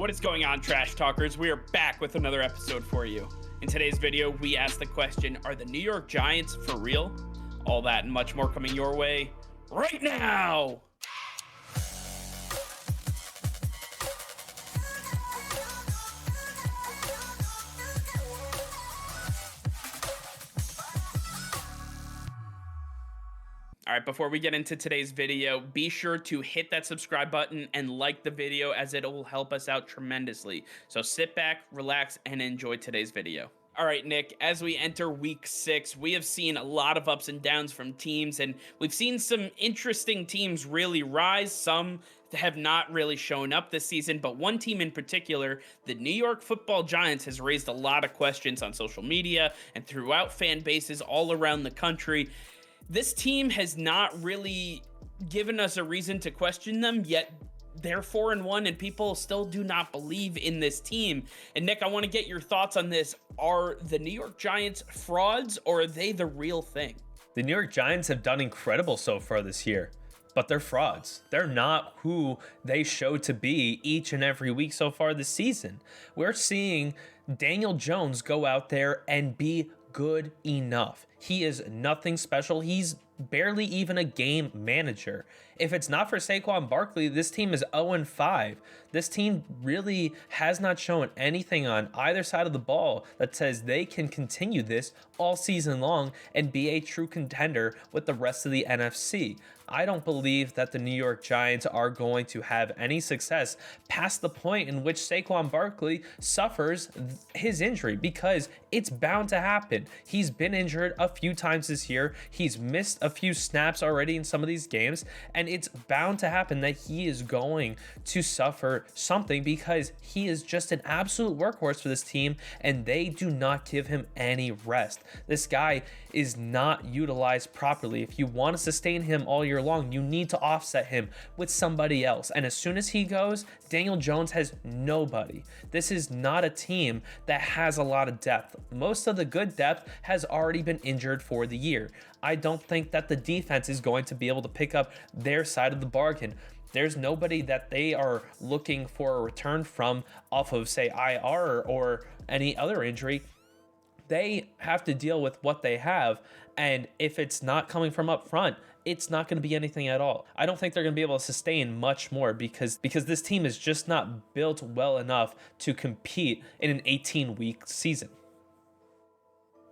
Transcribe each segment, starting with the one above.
What is going on, Trash Talkers? We are back with another episode for you. In today's video, we ask the question, are the New York Giants for real? All that and much more coming your way right now! All right, before we get into today's video, be sure to hit that subscribe button and like the video as it will help us out tremendously. So sit back, relax, and enjoy today's video. All right, Nick, as we enter week 6, we have seen a lot of ups and downs from teams, and we've seen some interesting teams really rise. Some have not really shown up this season, but one team in particular, the New York Football Giants, has raised a lot of questions on social media and throughout fan bases all around the country. This team has not really given us a reason to question them, yet they're 4-1 and people still do not believe in this team. And Nick, I want to get your thoughts on this. Are the New York Giants frauds, or are they the real thing? The New York Giants have done incredible so far this year, but they're frauds. They're not who they show to be each and every week so far this season. We're seeing Daniel Jones go out there and be good enough. He is nothing special. He's barely even a game manager. If it's not for Saquon Barkley, this team is 0-5. This team really has not shown anything on either side of the ball that says they can continue this all season long and be a true contender with the rest of the NFC. I don't believe that the New York Giants are going to have any success past the point in which Saquon Barkley suffers his injury, because it's bound to happen. He's been injured a few times this year. He's missed a few snaps already in some of these games, and it's bound to happen that he is going to suffer something, because he is just an absolute workhorse for this team and they do not give him any rest. This guy is not utilized properly. If you want to sustain him all year long, you need to offset him with somebody else, and as soon as he goes, Daniel Jones has nobody. This is not a team that has a lot of depth. Most of the good depth has already been injured for the year. I don't think that the defense is going to be able to pick up their side of the bargain. There's nobody that they are looking for a return from off of, say, IR or any other injury. They have to deal with what they have, and if it's not coming from up front, it's not going to be anything at all. I don't think they're going to be able to sustain much more because this team is just not built well enough to compete in an 18-week season.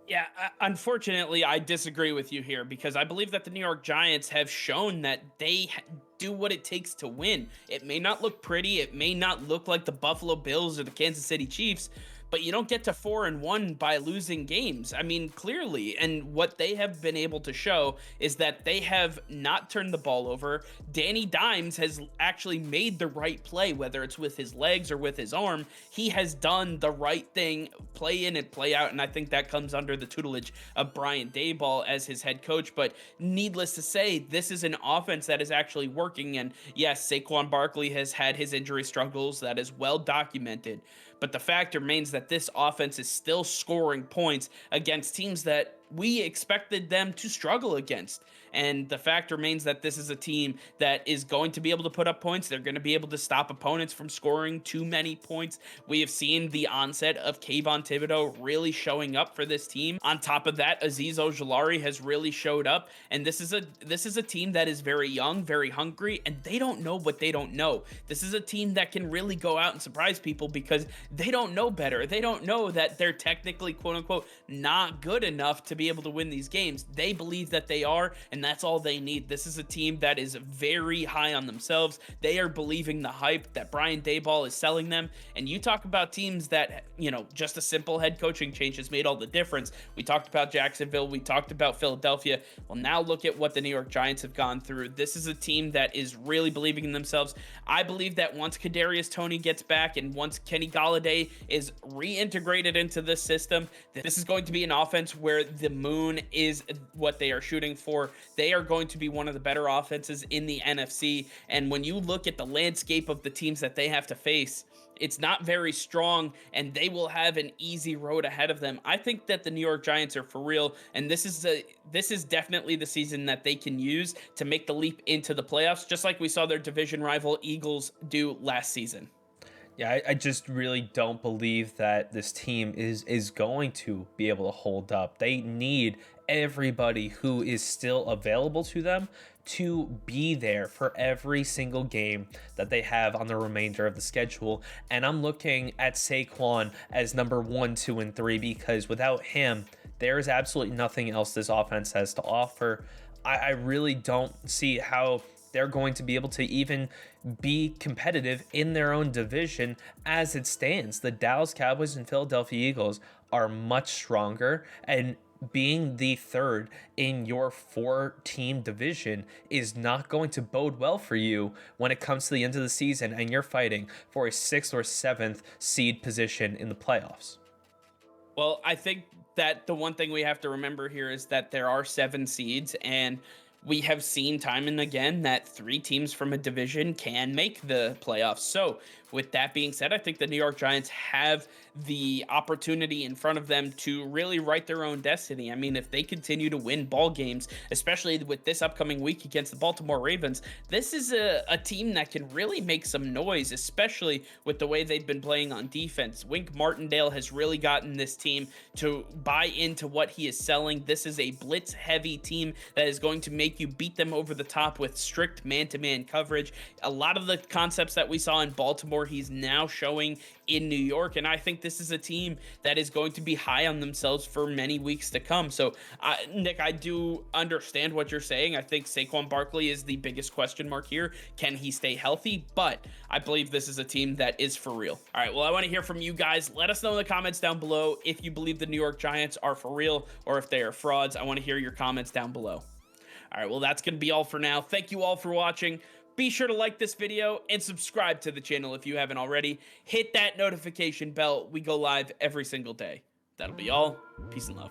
Yeah, unfortunately, I disagree with you here, because I believe that the New York Giants have shown that they do what it takes to win. It may not look pretty, it may not look like the Buffalo Bills or the Kansas City Chiefs, but you don't get to 4-1 by losing games. I mean, clearly. And what they have been able to show is that they have not turned the ball over. Danny Dimes has actually made the right play, whether it's with his legs or with his arm. He has done the right thing, play in and play out, and I think that comes under the tutelage of Brian Daboll as his head coach. But needless to say, this is an offense that is actually working, and yes, Saquon Barkley has had his injury struggles. That is well documented. But the fact remains that this offense is still scoring points against teams that we expected them to struggle against. And the fact remains that this is a team that is going to be able to put up points. They're going to be able to stop opponents from scoring too many points. We have seen the onset of Kayvon Thibodeaux really showing up for this team. On top of that, Azeez Ojulari has really showed up. And this is a team that is very young, very hungry, and they don't know what they don't know. This is a team that can really go out and surprise people because they don't know better. They don't know that they're technically, quote unquote, not good enough to be able to win these games. They believe that they are, and that's all they need. This is a team that is very high on themselves. They are believing the hype that Brian Daboll is selling them. And you talk about teams that, just a simple head coaching change has made all the difference. We talked about Jacksonville. We talked about Philadelphia. Well, now look at what the New York Giants have gone through. This is a team that is really believing in themselves. I believe that once Kadarius Toney gets back and once Kenny Golladay is reintegrated into this system, this is going to be an offense where the moon is what they are shooting for. They are going to be one of the better offenses in the NFC. And when you look at the landscape of the teams that they have to face, it's not very strong, and they will have an easy road ahead of them. I think that the New York Giants are for real, and this is definitely the season that they can use to make the leap into the playoffs, just like we saw their division rival Eagles do last season. Yeah, I just really don't believe that this team is going to be able to hold up. They need everybody who is still available to them to be there for every single game that they have on the remainder of the schedule. And I'm looking at Saquon as number 1, 2, and 3 because without him, there is absolutely nothing else this offense has to offer. I really don't see how they're going to be able to even be competitive in their own division as it stands. The Dallas Cowboys and Philadelphia Eagles are much stronger, and being the third in your 4-team division is not going to bode well for you when it comes to the end of the season and you're fighting for a 6th or 7th seed position in the playoffs. Well, I think that the one thing we have to remember here is that there are 7 seeds, and we have seen time and again that 3 teams from a division can make the playoffs. So, with that being said, I think the New York Giants have the opportunity in front of them to really write their own destiny. I mean, if they continue to win ball games, especially with this upcoming week against the Baltimore Ravens, this is a team that can really make some noise, especially with the way they've been playing on defense. Wink Martindale has really gotten this team to buy into what he is selling. This is a blitz-heavy team that is going to make you beat them over the top with strict man-to-man coverage. A lot of the concepts that we saw in Baltimore, he's now showing in New York, and I think this is a team that is going to be high on themselves for many weeks to come. So, Nick, I do understand what you're saying. I think Saquon Barkley is the biggest question mark here. Can he stay healthy? But I believe this is a team that is for real. All right, well, I want to hear from you guys. Let us know in the comments down below if you believe the New York Giants are for real or if they are frauds. I want to hear your comments down below. All right, well, that's going to be all for now. Thank you all for watching. Be sure to like this video and subscribe to the channel if you haven't already. Hit that notification bell. We go live every single day. That'll be all. Peace and love.